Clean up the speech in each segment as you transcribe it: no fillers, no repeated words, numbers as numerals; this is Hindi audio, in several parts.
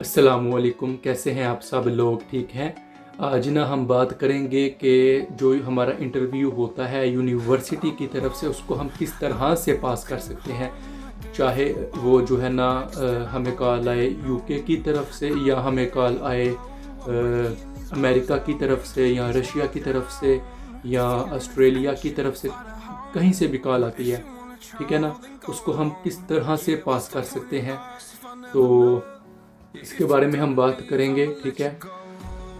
अस्सलामुअलैकुम, कैसे हैं आप सब लोग? ठीक हैं। आज ना हम बात करेंगे कि जो हमारा इंटरव्यू होता है यूनिवर्सिटी की तरफ से, उसको हम किस तरह से पास कर सकते हैं। चाहे वो जो है ना हमें कॉल आए यूके की तरफ से, या हमें कॉल आए अमेरिका की तरफ से, या रशिया की तरफ से, या ऑस्ट्रेलिया की तरफ से, कहीं से भी कॉल आती है, ठीक है ना। उसको हम किस तरह से पास कर सकते हैं, तो इसके बारे में हम बात करेंगे, ठीक है।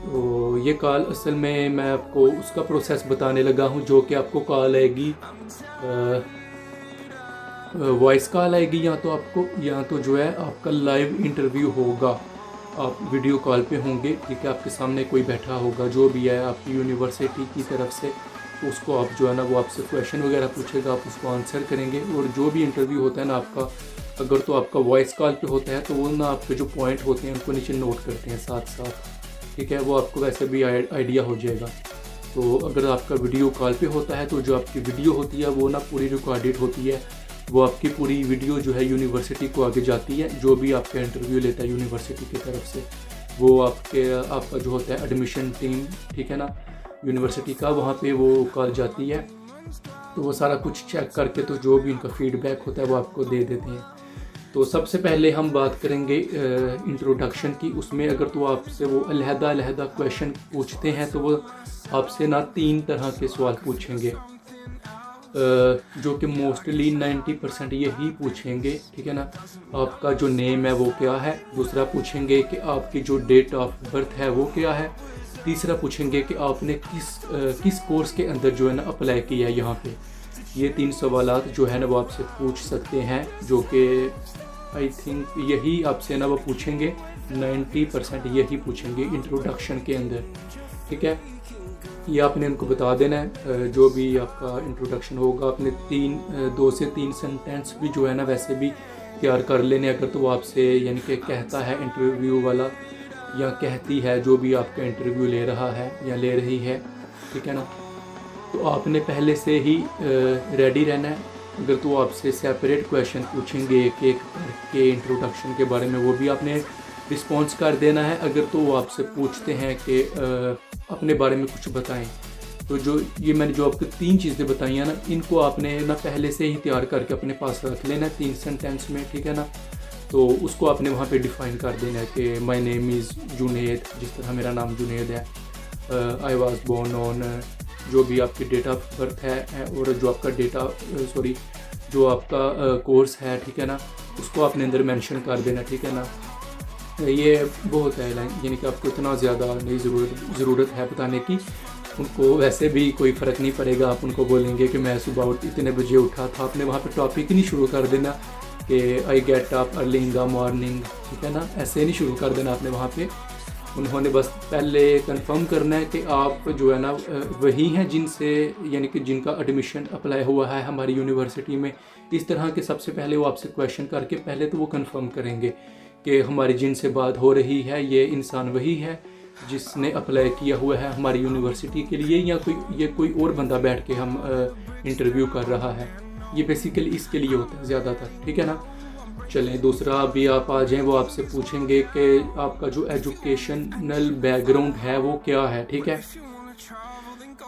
तो ये कॉल असल में मैं आपको उसका प्रोसेस बताने लगा हूँ, जो कि आपको कॉल आएगी, वॉइस कॉल आएगी, या तो जो है आपका लाइव इंटरव्यू होगा। आप वीडियो कॉल पे होंगे, ठीक है। आपके सामने कोई बैठा होगा, जो भी है आपकी यूनिवर्सिटी की तरफ से, तो उसको आप जो है ना, वो आपसे क्वेश्चन वगैरह पूछेगा, आप उसको आंसर करेंगे। और जो भी इंटरव्यू होता है ना आपका, अगर तो आपका वॉइस कॉल पे होता है, तो वो ना आपके जो पॉइंट होते हैं उनको नीचे नोट करते हैं साथ साथ, ठीक है। वो आपको वैसे भी आइडिया हो जाएगा। तो अगर आपका वीडियो कॉल पे होता है, तो जो आपकी वीडियो होती है वो ना पूरी रिकॉर्डेड होती है। वो आपकी पूरी वीडियो जो है यूनिवर्सिटी को आगे जाती है। जो भी आपका इंटरव्यू लेता है यूनिवर्सिटी की तरफ से, वो आपका जो होता है एडमिशन टीम, ठीक है ना, यूनिवर्सिटी का, वहाँ पे वो कॉल जाती है। तो वो सारा कुछ चेक करके, तो जो भी उनका फीडबैक होता है वो आपको दे देते हैं। तो सबसे पहले हम बात करेंगे इंट्रोडक्शन की। उसमें अगर तो आपसे वो अलहदा क्वेश्चन पूछते हैं, तो वो आपसे ना 3 तरह के सवाल पूछेंगे, जो कि मोस्टली 90% यही पूछेंगे, ठीक है ना। आपका जो नेम है वो क्या है। दूसरा पूछेंगे कि आपकी जो डेट ऑफ बर्थ है वो क्या है। तीसरा पूछेंगे कि आपने किस कोर्स के अंदर जो है ना अप्लाई किया है यहाँ पे। ये 3 सवालात जो है ना वो आपसे पूछ सकते हैं, जो कि आई थिंक यही आपसे ना वो पूछेंगे, 90% यही पूछेंगे इंट्रोडक्शन के अंदर, ठीक है। ये आपने उनको बता देना है। जो भी आपका इंट्रोडक्शन होगा, आपने 2 से 3 सेंटेंस भी जो है ना वैसे भी तैयार कर लेने। अगर तो वो आपसे यानी कि कहता है इंटरव्यू वाला, या कहती है जो भी आपका इंटरव्यू ले रहा है या ले रही है, ठीक है ना, तो आपने पहले से ही रेडी रहना है। अगर तो आपसे सेपरेट क्वेश्चन पूछेंगे एक एक करके इंट्रोडक्शन के बारे में, वो भी आपने रिस्पॉन्स कर देना है। अगर तो वो आपसे पूछते हैं कि अपने बारे में कुछ बताएं, तो ये मैंने जो आपको 3 चीज़ें बताई हैं ना, इनको आपने ना पहले से ही तैयार करके अपने पास रख लेना है 3 सेंटेंस में, ठीक है ना। तो उसको आपने वहाँ पे डिफ़ाइन कर देना है कि माय नेम इज़ जुनेद, जिस तरह मेरा नाम जुनेद है। आई वाज बोर्न ऑन, जो भी आपकी डेट ऑफ बर्थ है, और जो आपका जो आपका कोर्स है, ठीक है ना, उसको आपने अंदर मेंशन कर देना, ठीक है ना। ये बहुत है लाइन, यानी कि आपको इतना ज़्यादा नहीं ज़रूरत है बताने की। उनको वैसे भी कोई फ़र्क नहीं पड़ेगा। आप उनको बोलेंगे कि मैं सुबह इतने बजे उठा था, आपने वहाँ पे टॉपिक नहीं शुरू कर देना कि I get up early in the morning, ठीक है ना, ऐसे नहीं शुरू कर देना आपने वहाँ पे। उन्होंने बस पहले कंफर्म करना है कि आप जो है ना वही हैं जिनसे, यानी कि जिनका एडमिशन अप्लाई हुआ है हमारी यूनिवर्सिटी में। इस तरह के सबसे पहले वो आपसे क्वेश्चन करके पहले तो वो कंफर्म करेंगे कि हमारी जिनसे बात हो रही है ये इंसान वही है जिसने अप्लाई किया हुआ है हमारी यूनिवर्सिटी के लिए, या कोई और बंदा बैठ के हम इंटरव्यू कर रहा है। ये बेसिकली इसके लिए होता है ज़्यादातर, ठीक है ना। चलें, दूसरा भी आप आ जाएं, वो आपसे पूछेंगे कि आपका जो एजुकेशनल बैकग्राउंड है वो क्या है, ठीक है।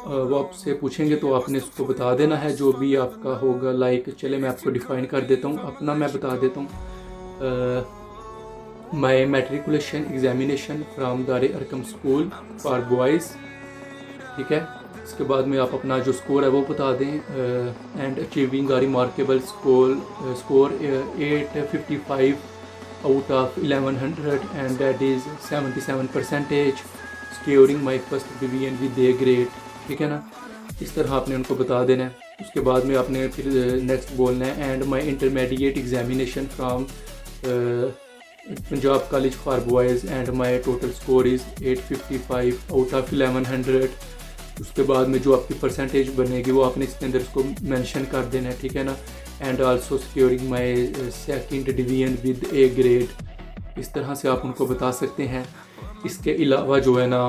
वो आपसे पूछेंगे तो आपने उसको बता देना है जो भी आपका होगा। लाइक चले मैं आपको डिफ़ाइन कर देता हूँ, अपना मैं बता देता हूँ। माई मेट्रिकुलेशन एग्जामिनेशन फ्राम दार अरकम स्कूल फॉर बॉयज़, ठीक है। इसके बाद में आप अपना जो स्कोर है वो बता दें। And achieving a remarkable score 855 out of 1100, and that is 77%, scoring my first division with A grade, ठीक है ना। इस तरह आपने उनको बता देना है। उसके बाद में आपने फिर नेक्स्ट बोलना है, and my intermediate examination from Punjab college for boys and my total score is 855 out of 1100। उसके बाद में जो आपकी परसेंटेज बनेगी वो आपने इसके अंदर इसको मेंशन कर देना है, ठीक है ना। And also securing my second division with A grade. इस तरह से आप उनको बता सकते हैं। इसके अलावा जो है ना,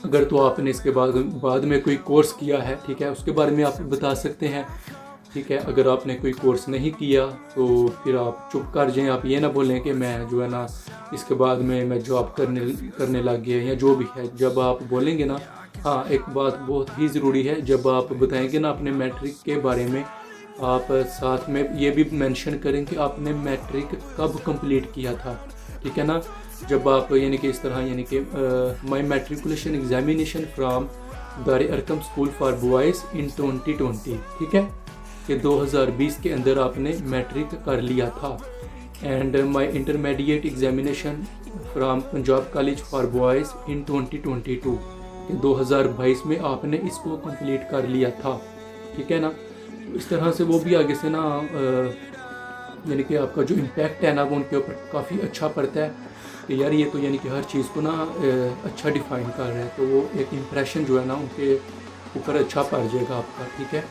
अगर तो आपने इसके बाद में कोई कोर्स किया है, ठीक है, उसके बारे में आप बता सकते हैं। ठीक है। अगर आपने कोई कोर्स नहीं किया तो फिर आप चुप कर जाएं, आप ये ना बोलें कि मैं जो है ना इसके बाद में मैं जॉब करने लग गया या जो भी है। जब आप बोलेंगे ना, हाँ एक बात बहुत ही ज़रूरी है, जब आप बताएंगे ना अपने मैट्रिक के बारे में, आप साथ में ये भी मेंशन करें कि आपने मैट्रिक कब कंप्लीट किया था, ठीक है ना। जब आप यानी कि इस तरह यानी कि माई मैट्रिकुलेशन एग्जामिनेशन फ्राम दार Arkham school for boys in 2020, ठीक है, कि 2020 के अंदर आपने मैट्रिक कर लिया था। And my intermediate examination from Punjab college for boys in 2022, कि 2022 में आपने इसको कंप्लीट कर लिया था, ठीक है ना। तो इस तरह से वो भी आगे से ना यानी कि आपका जो इम्पैक्ट है ना वो उनके ऊपर काफ़ी अच्छा पड़ता है कि यार ये तो यानी कि हर चीज़ को ना अच्छा डिफ़ाइन कर रहा है, तो वो एक इम्प्रेशन जो है ना उनके ऊपर अच्छा पड़ जाएगा आपका, ठीक है।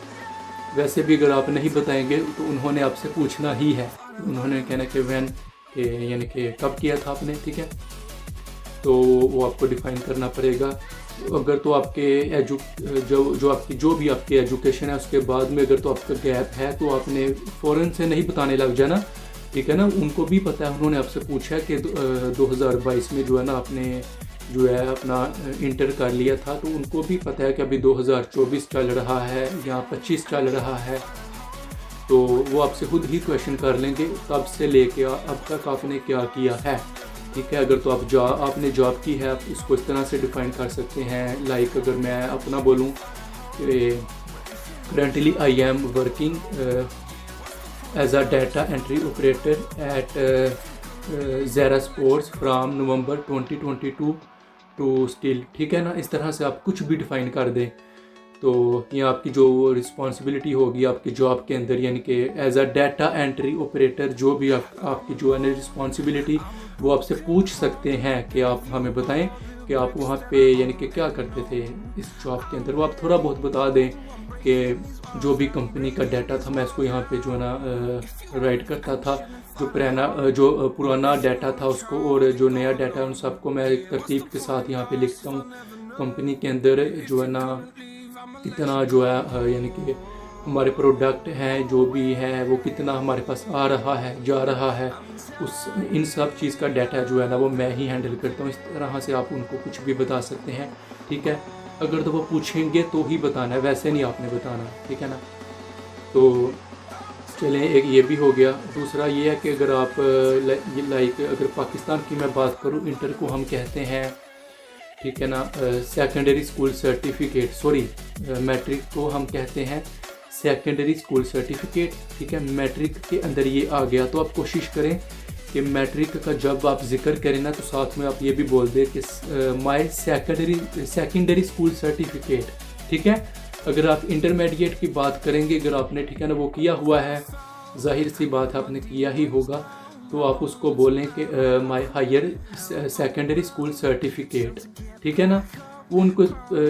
वैसे भी अगर आप नहीं बताएंगे तो उन्होंने आपसे पूछना ही है, उन्होंने कहना कि वैन के यानी कि कब किया था आपने, ठीक है। तो वो आपको डिफ़ाइन करना पड़ेगा। अगर तो आपके जो आपकी जो भी आपकी एजुकेशन है उसके बाद में अगर तो आपका गैप है तो आपने फ़ौरन से नहीं बताने लग जाना, ठीक है ना। उनको भी पता है, उन्होंने आपसे पूछा कि 2022 में जो है ना आपने जो है अपना इंटर कर लिया था, तो उनको भी पता है कि अभी 2024 चल रहा है या 25 चल रहा है, तो वो आपसे खुद ही क्वेश्चन कर लेंगे तब से लेके अब तक आपने क्या किया है, ठीक है। अगर तो आपने जॉब की है, आप इसको इस तरह से डिफ़ाइन कर सकते हैं। लाइक अगर मैं अपना बोलूँ currently I am working as a data entry operator at Zera sports from November 2022 to still, ठीक है ना। इस तरह से आप कुछ भी डिफ़ाइन कर दें तो ये आपकी जो रिस्पॉन्सिबिलिटी होगी आपकी जॉब के अंदर, यानी कि as a data entry operator जो भी आपकी जो है ना रिस्पॉन्सिबिलिटी, वो आपसे पूछ सकते हैं कि आप हमें बताएं कि आप वहाँ पे यानी कि क्या करते थे इस जॉब के अंदर। वो आप थोड़ा बहुत बता दें कि जो भी कंपनी का डाटा था मैं इसको यहाँ पे जो है ना राइट करता था, जो पुराना डाटा था उसको और जो नया डाटा है उन सबको मैं एक तरतीब के साथ यहाँ पे लिखता हूँ। कंपनी के अंदर जो है ना कितना जो है यानी कि हमारे प्रोडक्ट हैं जो भी है वो कितना हमारे पास आ रहा है जा रहा है, उस इन सब चीज़ का डाटा जो है ना वो मैं ही हैंडल करता हूँ। इस तरह से आप उनको कुछ भी बता सकते हैं, ठीक है। अगर तो वो पूछेंगे तो ही बताना है, वैसे नहीं आपने बताना, ठीक है ना। तो चलें, एक ये भी हो गया। दूसरा ये है कि अगर आप लाइक अगर पाकिस्तान की मैं बात करूँ, इंटर को हम कहते हैं, ठीक है ना, secondary school certificate, sorry matric को हम कहते हैं सेकेंडरी स्कूल सर्टिफिकेट, ठीक है। मैट्रिक के अंदर ये आ गया, तो आप कोशिश करें कि मैट्रिक का जब आप जिक्र करें ना तो साथ में आप ये भी बोल दें कि माय सेकेंडरी स्कूल सर्टिफिकेट, ठीक है। अगर आप इंटरमीडिएट की बात करेंगे, अगर आपने ठीक है ना वो किया हुआ है, जाहिर सी बात है आपने किया ही होगा, तो आप उसको बोलें कि my higher secondary school certificate, ठीक है ना। वो उनको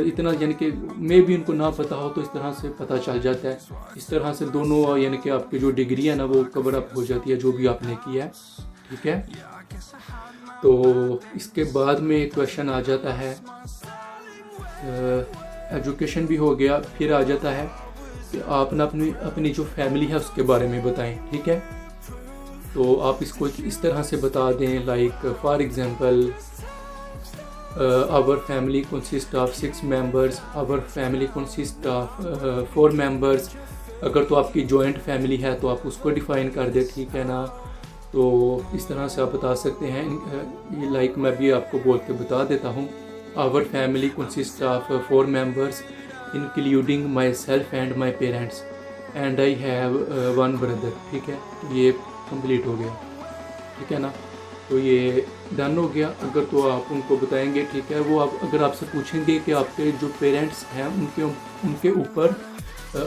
इतना यानी कि मे भी उनको ना पता हो तो इस तरह से पता चल जाता है। इस तरह से दोनों यानी कि आपकी जो डिग्री है ना वो कवर अप हो जाती है जो भी आपने किया है, ठीक है। तो इसके बाद में क्वेश्चन आ जाता है, एजुकेशन भी हो गया, फिर आ जाता है कि आप ना अपनी जो फैमिली है उसके बारे में बताएं, ठीक है। तो आप इसको इस तरह से बता दें, like for example our family consist of 6 members, our family consist of 4 members. अगर तो आपकी जॉइंट फैमिली है तो आप उसको डिफ़ाइन कर दें, ठीक है ना। तो इस तरह से आप बता सकते हैं। लाइक मैं भी आपको बोल के बता देता हूँ, our family consist of 4 members including my self and my parents and I have 1 brother, ठीक है। ये कंप्लीट हो गया, ठीक है ना। तो ये डन हो गया। अगर तो आप उनको बताएंगे, ठीक है, वो आप अगर आपसे पूछेंगे कि आपके जो पेरेंट्स हैं उनके ऊपर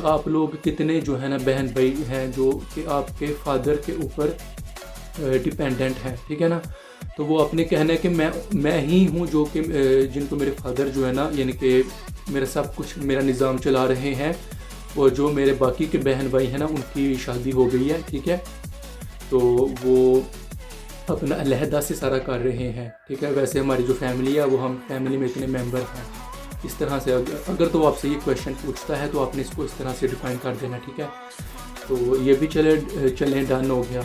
आप लोग कितने जो है ना बहन भाई हैं जो कि आपके फादर के ऊपर डिपेंडेंट हैं, ठीक है ना। तो वो अपने कहना है कि मैं ही हूँ जो कि जिनको मेरे फादर जो है ना यानी कि मेरा सब कुछ मेरा निज़ाम चला रहे हैं, और जो मेरे बाकी के बहन भाई हैं ना उनकी शादी हो गई है, ठीक है। तो वो अपना अलहदा से सारा कर रहे हैं, ठीक है। वैसे हमारी जो फैमिली है वो हम फैमिली में इतने मेंबर हैं, इस तरह से अगर तो आपसे ये क्वेश्चन पूछता है तो आपने इसको इस तरह से डिफाइन कर देना, ठीक है। तो ये भी चलें डन हो गया।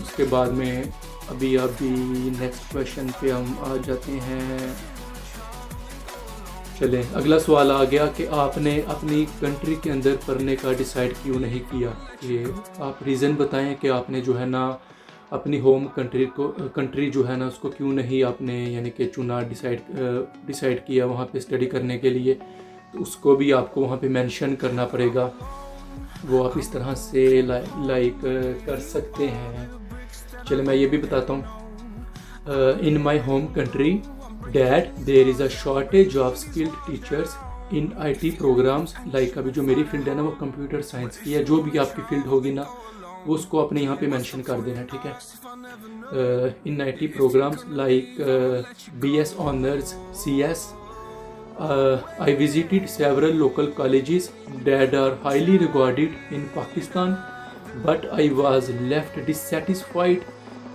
उसके बाद में अभी नेक्स्ट क्वेश्चन पे हम आ जाते हैं। चलें, अगला सवाल आ गया कि आपने अपनी कंट्री के अंदर पढ़ने का डिसाइड क्यों नहीं किया। कि आप रीज़न बताएं कि आपने जो है ना अपनी होम कंट्री जो है ना उसको क्यों नहीं आपने यानी कि चुना, डिसाइड किया वहाँ पे स्टडी करने के लिए। तो उसको भी आपको वहाँ पे मेंशन करना पड़ेगा। वो आप इस तरह से लाइक कर सकते हैं। चलो मैं ये भी बताता हूँ। In my home country that there is a shortage of skilled teachers in IT programs. Like अभी जो मेरी फील्ड है ना वो कंप्यूटर साइंस की है। जो भी आपकी फील्ड होगी ना वो उसको अपने यहाँ पे मेंशन कर देना, ठीक है। In IT programs like BS honours CS। I visited several local colleges that are highly regarded in Pakistan, but I was left dissatisfied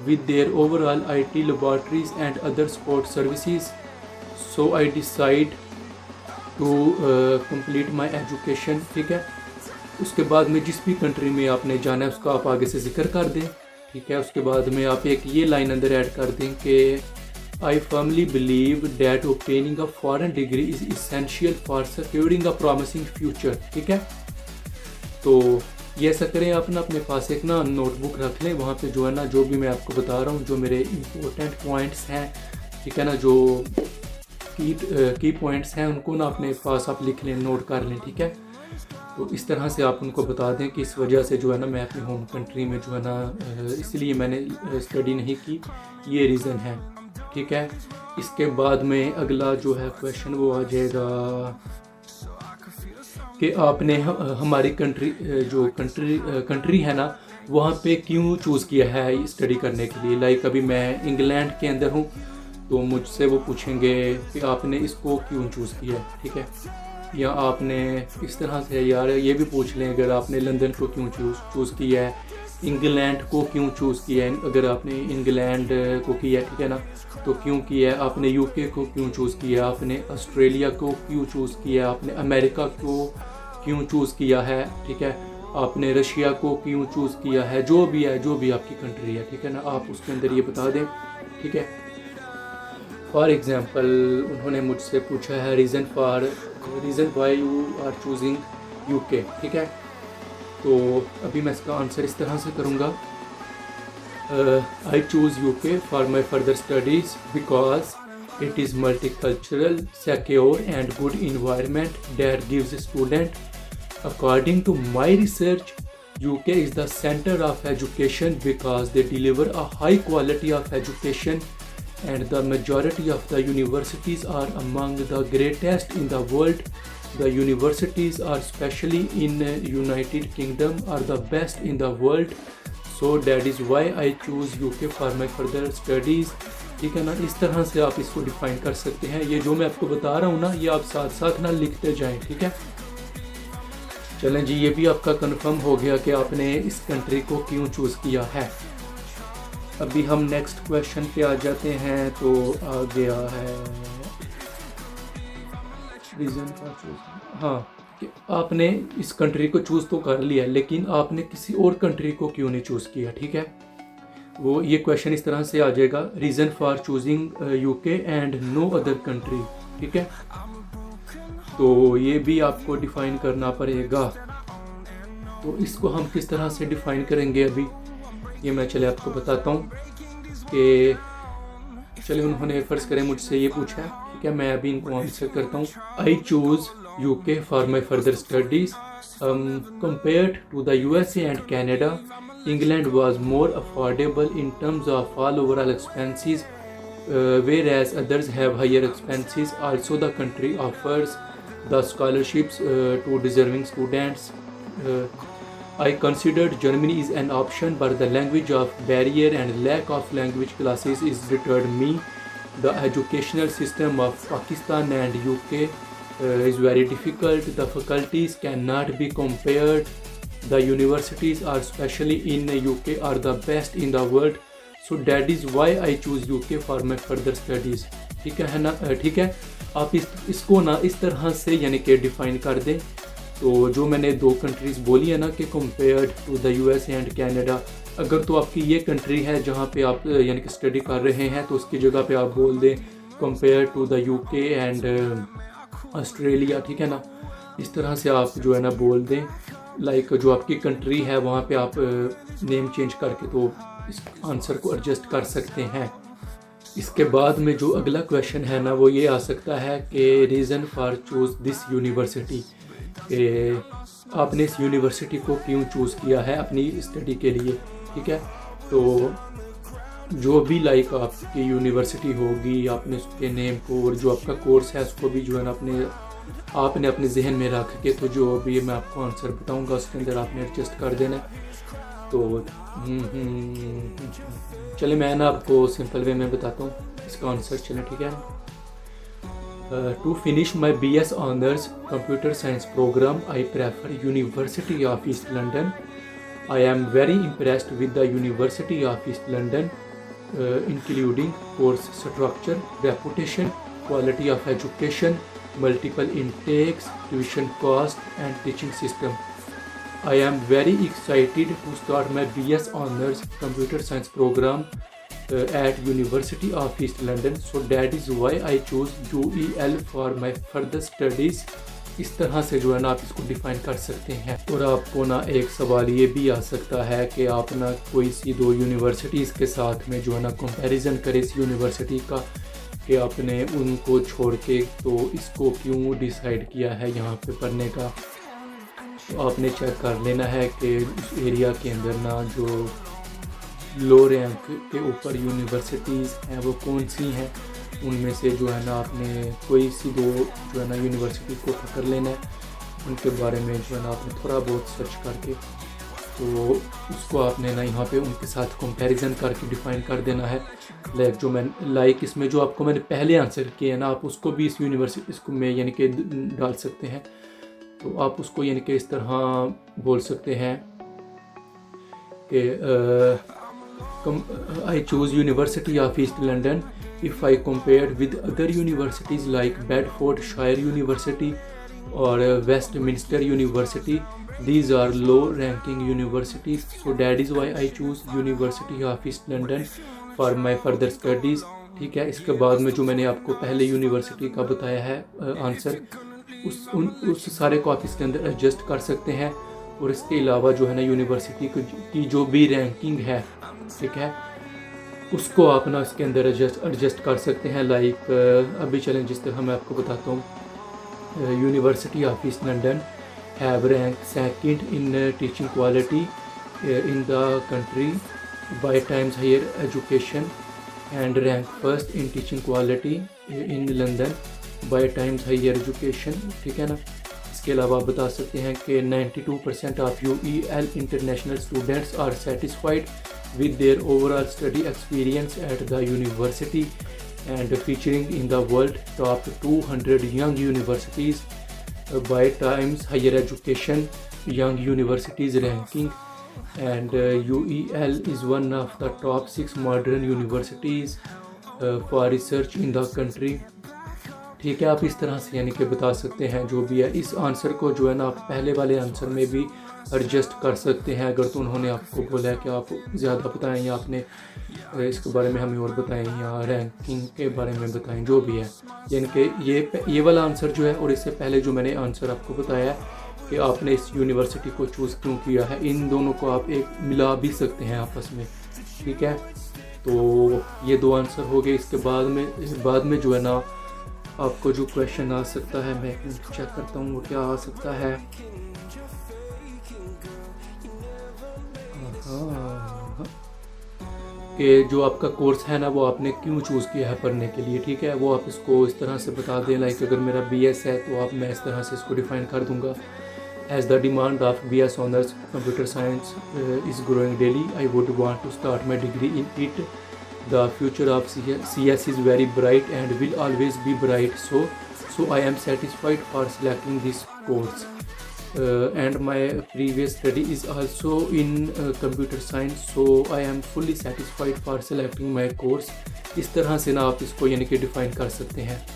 with their overall IT laboratories and other support services. So I decided to complete my education, ठीक है। उसके बाद में जिस भी कंट्री में आपने जाना है उसका आप आगे से जिक्र कर दें, ठीक है। उसके बाद में आप एक ये लाइन अंदर ऐड कर दें कि I firmly believe that obtaining a foreign degree is essential for securing a promising future, ठीक है। तो ये ऐसा करें, आप ना अपने पास एक ना नोटबुक रख लें। वहाँ पे जो है ना जो भी मैं आपको बता रहा हूँ, जो मेरे इम्पोर्टेंट पॉइंट्स हैं, ठीक है ना, जो की पॉइंट्स हैं उनको ना अपने पास आप लिख लें, नोट कर लें, ठीक है। तो इस तरह से आप उनको बता दें कि इस वजह से जो है ना मैं अपनी होम कंट्री में जो है ना इसलिए मैंने स्टडी नहीं की, ये रीज़न है, ठीक है। इसके बाद में अगला जो है क्वेश्चन वो आ जाएगा कि आपने हमारी कंट्री है ना वहाँ पे क्यों चूज़ किया है स्टडी करने के लिए। लाइक अभी मैं इंग्लैंड के अंदर हूँ तो मुझसे वो पूछेंगे कि आपने इसको क्यों चूज़ किया है, ठीक है। या आपने इस तरह से यार ये भी पूछ लें, अगर आपने लंदन को क्यों चूज़ किया है, इंग्लैंड को क्यों चूज़ किया है, अगर आपने इंग्लैंड को किया है, ठीक है ना, तो क्यों किया है, आपने UK को क्यों चूज़ किया, आपने ऑस्ट्रेलिया को क्यों चूज़ किया, आपने अमेरिका को क्यों चूज़ किया है, ठीक है, आपने रशिया को क्यों चूज़ किया है, जो भी है, जो भी आपकी कंट्री है, ठीक है ना, आप उसके अंदर ये बता दें, ठीक है। फॉर एग्ज़ाम्पल उन्होंने मुझसे पूछा है reason why you are choosing UK, ठीक है। तो अभी मैं इसका आंसर इस तरह से करूँगा। I choose UK for my further studies because it is multicultural, secure and good environment that gives a student. According to my research, UK is the center of education because they deliver a high quality of education and the majority of the universities are among the greatest in the world. The universities are especially in United Kingdom are the best in the world. So that is why I choose UK for my further studies, ठीक है ना। इस तरह से आप इसको डिफाइन कर सकते हैं। ये जो मैं आपको बता रहा हूँ ना ये आप साथ साथ ना लिखते जाएं, ठीक है। चलें जी, ये भी आपका कंफर्म हो गया कि आपने इस कंट्री को क्यों चूज़ किया है। अभी हम नेक्स्ट क्वेश्चन पे आ जाते हैं। तो आ गया है रीज़न फॉर चूज। हाँ, कि आपने इस कंट्री को चूज़ तो कर लिया लेकिन आपने किसी और कंट्री को क्यों नहीं चूज़ किया, ठीक है। वो ये क्वेश्चन इस तरह से आ जाएगा, reason for choosing UK and no other country, ठीक है। तो ये भी आपको डिफ़ाइन करना पड़ेगा। तो इसको हम किस तरह से डिफ़ाइन करेंगे अभी ये मैं चले आपको बताता हूँ कि चले उन्होंने फ़र्ज़ करें मुझसे ये पूछा है, ठीक है, मैं अभी इनको आंसर करता हूँ। I choose UK for my further studies compared to the USA and Canada. England was more affordable in terms of all overall expenses, whereas others have higher expenses. Also, the country offers the scholarships to deserving students. I considered Germany is an option, but the language of barrier and lack of language classes is deterred me. The educational system of Pakistan and UK is very difficult. The faculties cannot be compared. The universities are especially in UK are the best in the world. So that is why I choose UK for my further studies. ठीक है ना, ठीक है। आप इसको ना इस तरह से यानी कि डिफ़ाइन कर दें। तो जो मैंने 2 कंट्रीज़ बोली है ना कि compared to the US and Canada, अगर तो आपकी ये कंट्री है जहाँ पे आप यानी कि स्टडी कर रहे हैं तो उसकी जगह पे आप बोल दें compare to the UK and Australia. ठीक है ना, इस तरह से आप जो है ना बोल दें। लाइक जो आपकी कंट्री है वहाँ पे आप नेम चेंज करके तो इस आंसर को एडजस्ट कर सकते हैं। इसके बाद में जो अगला क्वेश्चन है ना वो ये आ सकता है कि reason for choose this university, आपने इस यूनिवर्सिटी को क्यों चूज़ किया है अपनी स्टडी के लिए। ठीक है, तो जो भी लाइक आपकी यूनिवर्सिटी होगी आपने उसके नेम को और जो आपका कोर्स है उसको भी जो है ना आपने अपने जहन में रख के तो जो भी मैं आपको आंसर बताऊंगा उसके अंदर आपने एडजस्ट कर देना। तो चले मैं ना आपको सिंपल वे में बताता हूँ इसका आंसर। चले ठीक है। To finish my BS honours computer science program I prefer university of East London. I am very impressed with the University of East London, including course structure, reputation, quality of education, multiple intakes, tuition cost, and teaching system. I am very excited to start my BS Honours Computer Science program at University of East London. So that is why I chose UEL for my further studies. इस तरह से जो है ना आप इसको डिफ़ाइन कर सकते हैं। और आपको ना एक सवाल ये भी आ सकता है कि आप ना कोई सी 2 यूनिवर्सिटीज़ के साथ में जो है ना कंपैरिजन करें इस यूनिवर्सिटी का कि आपने उनको छोड़ के तो इसको क्यों डिसाइड किया है यहाँ पे पढ़ने का। तो आपने चेक कर लेना है कि उस एरिया के अंदर ना जो लो रैंक के ऊपर यूनिवर्सिटीज़ हैं वो कौन सी हैं, उनमें से जो है ना आपने कोई सी 2 जो है ना यूनिवर्सिटी को पकड़ लेना है। उनके बारे में जो है ना आपने थोड़ा बहुत सर्च करके तो उसको आपने ना यहाँ पे उनके साथ कंपैरिजन करके डिफ़ाइन कर देना है। लाइक इसमें जो आपको मैंने पहले आंसर किया है ना आप उसको भी इस यूनिवर्सिटी इसको में यानी कि डाल सकते हैं। तो आप उसको यानी कि इस तरह बोल सकते हैं कि I choose University of East London if I compared with other universities like Bedfordshire University or Westminster University. These are low-ranking universities, so that is why I choose University of East London for my further studies. ठीक है, इसके बाद में जो मैंने आपको पहले यूनिवर्सिटी का बताया है आंसर उस सारे को आप इसके अंदर एडजस्ट कर सकते हैं। और इसके अलावा जो है ना यूनिवर्सिटी की जो भी रैंकिंग है ठीक है उसको आप ना इसके अंदर एडजस्ट कर सकते हैं। लाइक अभी चलें जिस तरह मैं आपको बताता हूँ। University of East London have rank second in teaching quality in the country by Times Higher Education and rank first in teaching quality in London by Times Higher Education. ठीक है ना, इसके अलावा आप बता सकते हैं कि 92% of UEL international students are satisfied with their overall study experience at the university and featuring in the world top 200 young universities by Times Higher Education Young Universities ranking, and UEL is one of the top 6 modern universities for research in the country। ठीक है, आप इस तरह से यानी कि बता सकते हैं जो भी है। इस आंसर को जो है ना आप पहले वाले आंसर में भी एडजस्ट कर सकते हैं अगर तो उन्होंने आपको बोला है कि आप ज़्यादा बताएं या आपने इसके बारे में हमें और बताएं या रैंकिंग के बारे में बताएं जो भी है। यानी कि ये वाला आंसर जो है और इससे पहले जो मैंने आंसर आपको बताया है कि आपने इस यूनिवर्सिटी को चूज़ क्यों किया है, इन दोनों को आप एक मिला भी सकते हैं आपस में। ठीक है, तो ये 2 आंसर हो गए। इसके बाद में जो है ना आपको जो क्वेश्चन आ सकता है मैं चेक करता हूँ वो क्या आ सकता है। कि जो आपका कोर्स है ना वो आपने क्यों चूज़ किया है पढ़ने के लिए। ठीक है, वो आप इसको इस तरह से बता दें। लाइक अगर मेरा BS है तो मैं इस तरह से इसको डिफ़ाइन कर दूंगा। As the demand of BS honours computer science is growing daily I would want to start my degree in it. The future of CS is very bright and will always be bright, so I am satisfied for selecting this course. and my previous study is also in computer science, so I am fully satisfied for selecting my course। इस तरह से ना आप इसको यानी कि डिफ़ाइन कर सकते हैं।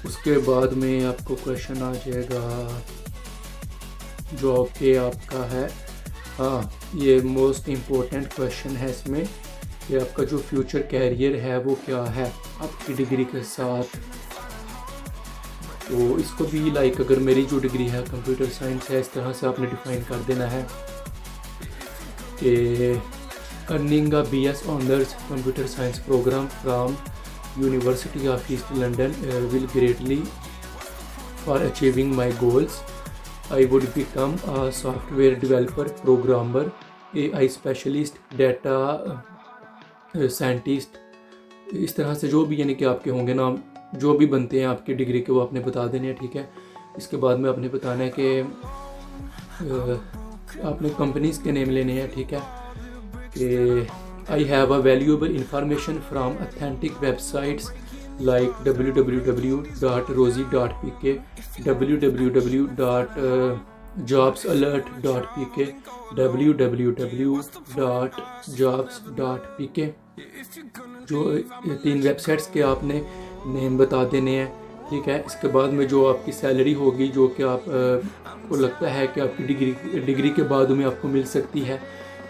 उसके बाद में आपको क्वेश्चन आ जाएगा जो कि आपका है, हाँ ये मोस्ट इम्पोर्टेंट क्वेश्चन है इसमें कि आपका जो फ्यूचर कैरियर है वो क्या है आपकी डिग्री के साथ। तो इसको भी लाइक अगर मेरी जो डिग्री है कंप्यूटर साइंस है, इस तरह से आपने डिफ़ाइन कर देना है कि earning a BS honours computer science program from university of East London will greatly for achieving my goals. I would become a software developer, programmer, AI specialist, data scientist. इस तरह से जो भी यानी कि आपके होंगे ना, जो भी बनते हैं आपकी डिग्री के, वो आपने बता देने हैं, ठीक है। इसके बाद में आपने बताना है कि आपने कंपनीज़ के नेम लेने हैं, ठीक है, कि I have a valuable information from authentic websites like www.rosie.pk, www.jobsalert.pk, www.jobs.pk। जो 3 वेबसाइट्स के आपने नेम बता देने हैं, ठीक है। इसके बाद में जो आपकी सैलरी होगी, जो कि आपको लगता है कि आपकी डिग्री के बाद में आपको मिल सकती है,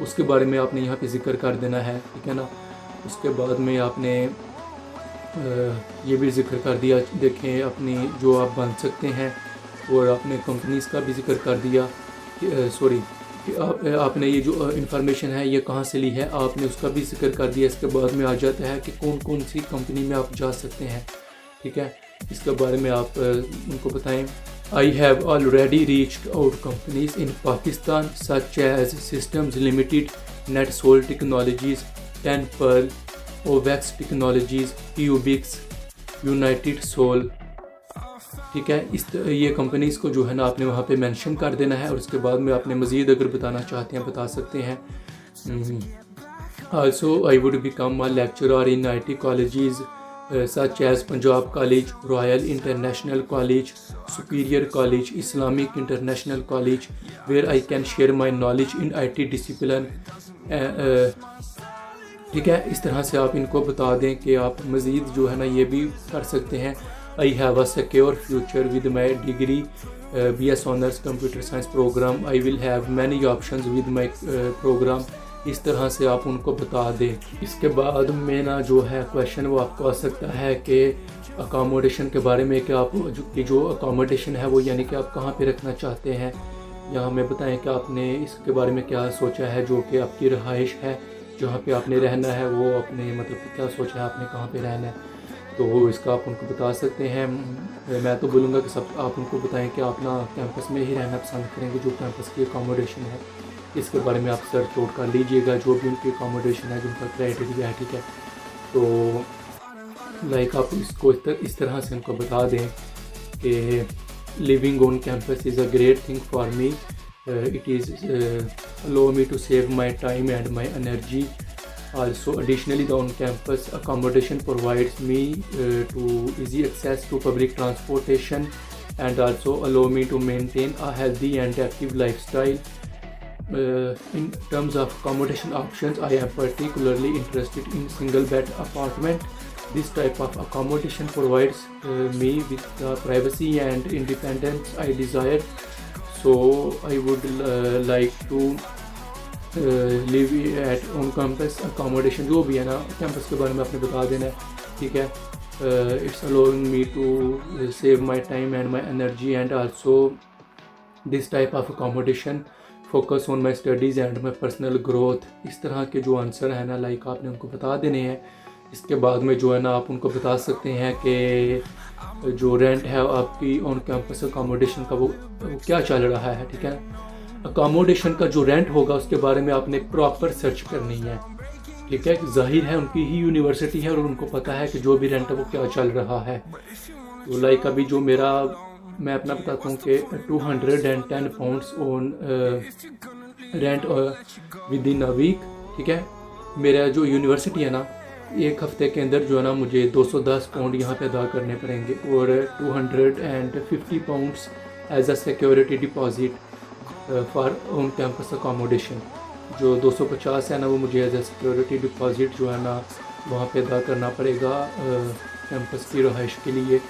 उसके बारे में आपने यहाँ पे जिक्र कर देना है, ठीक है ना। उसके बाद में आपने ये भी जिक्र कर दिया, देखें अपनी जो आप बन सकते हैं, और आपने कंपनीज़ का भी जिक्र कर दिया कि आपने ये जो इंफॉर्मेशन है ये कहाँ से ली है, आपने उसका भी जिक्र कर दिया। इसके बाद में आ जाता है कि कौन कौन सी कंपनी में आप जा सकते हैं, ठीक है। इसके बारे में आप उनको बताएं। I have already reached out companies in Pakistan such as Systems Limited, NetSol Technologies, 10 Pearl, ओवैक्स टेक्नोलॉजीज, क्यूबिक्स, यूनाइटेड सोल, ठीक है। ये कंपनीज़ को जो है ना आपने वहाँ पे मेंशन कर देना है, और उसके बाद में आपने मज़ीद अगर बताना चाहते हैं बता सकते हैं। Also I would become a lecturer in IT colleges such as Punjab College, Royal International College, Superior College, Islamic International College, where I can share my knowledge in IT discipline, ठीक है। इस तरह से आप इनको बता दें कि आप मज़ीद जो है ना ये भी कर सकते हैं। I have a secure future with my degree BS honours computer science program, I will have many options with my program. इस तरह से आप उनको बता दें। इसके बाद में ना जो है क्वेश्चन वो आपको आ सकता है कि अकोमोडेशन के बारे में, कि आप जो अकोमोडेशन है वो यानी कि आप कहाँ पे रखना चाहते हैं, या हमें बताएं कि आपने इसके बारे में क्या सोचा है, जो कि आपकी रहाइश है, जहाँ पे आपने रहना है, वो अपने मतलब क्या सोचा है आपने कहाँ पे रहना है, तो इसका आप उनको बता सकते हैं। मैं तो बोलूँगा कि सब आप उनको बताएं कि आप ना कैंपस में ही रहना पसंद करेंगे, जो कैंपस की अकोमोडेशन है इसके बारे में आप सर्च आउट कर लीजिएगा, जो भी उनकी अकोमोडेशन है, जो उनका क्राइटेरिया है, ठीक है। तो लाइक आप इसको इस तरह से उनको बता दें कि living on campus is a great thing for me, it is allow me to save my time and my energy. Also, additionally, the on-campus accommodation provides me to easy access to public transportation, and also allow me to maintain a healthy and active lifestyle. In terms of accommodation options, I am particularly interested in single bed apartment. This type of accommodation provides me with the privacy and independence I desire. So I would like to live at on campus accommodation। जो भी है ना कैंपस के बारे में आपने बता देना है, ठीक है। It's allowing me to save my time and my energy, and also this type of accommodation focus on my studies and my personal growth। इस तरह के जो आंसर है ना लाइक आपने उनको बता देने हैं। इसके बाद में जो है ना आप उनको बता सकते हैं कि जो रेंट है आपकी ऑन कैंपस अकोमोडेशन का वो क्या चल रहा है, ठीक है। अकोमोडेशन का जो रेंट होगा उसके बारे में आपने प्रॉपर सर्च करनी है, ठीक है। जाहिर है उनकी ही यूनिवर्सिटी है और उनको पता है कि जो भी रेंट है वो क्या चल रहा है। तो लाइक अभी जो मैं अपना बताता हूँ कि 210 pounds on rent within a week, ठीक है। मेरा जो यूनिवर्सिटी है ना, एक हफ्ते के अंदर जो है ना मुझे 210 पाउंड यहाँ पे अदा करने पड़ेंगे, और 250 pounds as a security deposit for on campus accommodation. जो 250 है ना वो मुझे एज अ सिक्योरिटी डिपॉजिट जो है ना वहाँ पे अदा करना पड़ेगा कैंपस की रहाइश के लिए।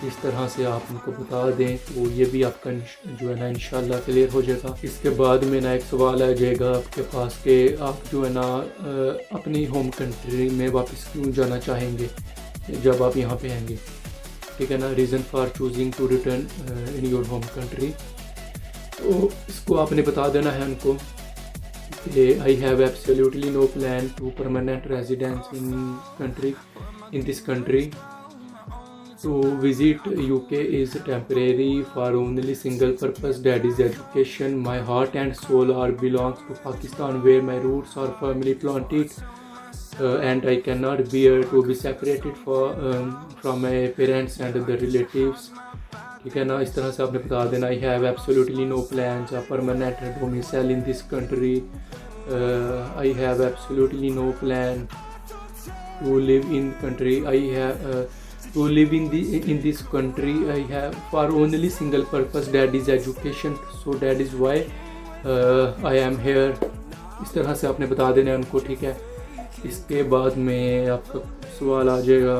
इस तरह से आप उनको बता दें तो ये भी आपका जो है ना इंशाल्लाह क्लियर हो जाएगा। इसके बाद में ना एक सवाल आ जाएगा आपके पास कि आप जो है ना अपनी होम कंट्री में वापस क्यों जाना चाहेंगे जब आप यहाँ पे आएंगे, ठीक है ना। Reason for choosing to return in your home country, तो इसको आपने बता देना है उनको कि I have absolutely no plan to permanent residence in this country to visit UK is temporary for only single purpose, that is education. My heart and soul are belongs to Pakistan where my roots are firmly planted and I cannot bear to be separated from my parents and the relatives, ठीक है ना। इस तरह से आपने बता देना I have absolutely no plans a permanent domicile in this country, I have absolutely no plan to live in country, I have to live in this country I have for only single purpose, that is education, so that is why I am here। इस तरह से आपने बता देना है उनको, ठीक है। इसके बाद में आपका सवाल आ जाएगा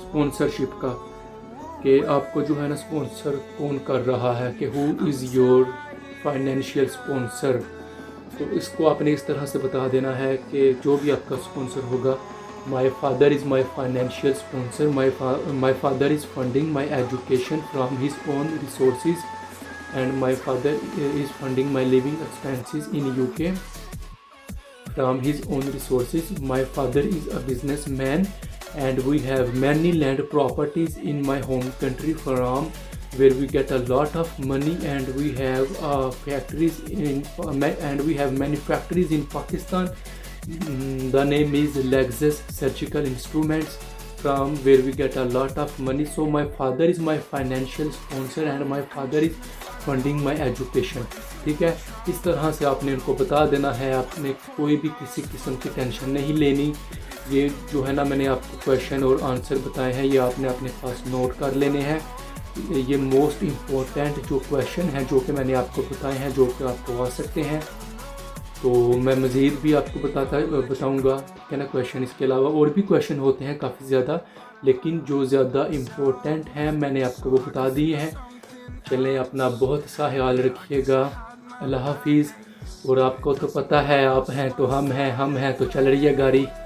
स्पॉन्सरशिप का कि आपको जो है ना स्पॉन्सर कौन कर रहा है, कि who is your financial sponsor. तो इसको आपने इस तरह से बता देना है कि जो भी आपका स्पॉन्सर होगा, My father is my financial sponsor. My father is funding my education from his own resources, and my father is funding my living expenses in UK from his own resources. My father is a businessman, and we have many land properties in my home country from where we get a lot of money, and we have factories and we have many factories in Pakistan. The name is Lexus Surgical Instruments from where we get a lot of money. So my father is my financial sponsor and my father is funding my education, ठीक है। इस तरह से आपने उनको बता देना है, आपने कोई भी किसी किस्म की टेंशन नहीं लेनी। ये जो है ना मैंने आपको क्वेश्चन और आंसर बताए हैं, ये आपने अपने पास नोट कर लेने हैं। ये मोस्ट इम्पोर्टेंट जो क्वेश्चन हैं जो कि मैंने आपको बताए हैं, जो कि आपको आ सकते हैं, तो मैं मज़ीद भी आपको बताऊंगा, ठीक है ना क्वेश्चन। इसके अलावा और भी क्वेश्चन होते हैं काफ़ी ज़्यादा, लेकिन जो ज़्यादा इम्पोर्टेंट हैं मैंने आपको वो बता दिए हैं। चलें, अपना बहुत सा ख्याल रखिएगा। अल्लाह हाफिज़। और आपको तो पता है, आप हैं तो हम हैं, हम हैं तो चल रही है गाड़ी।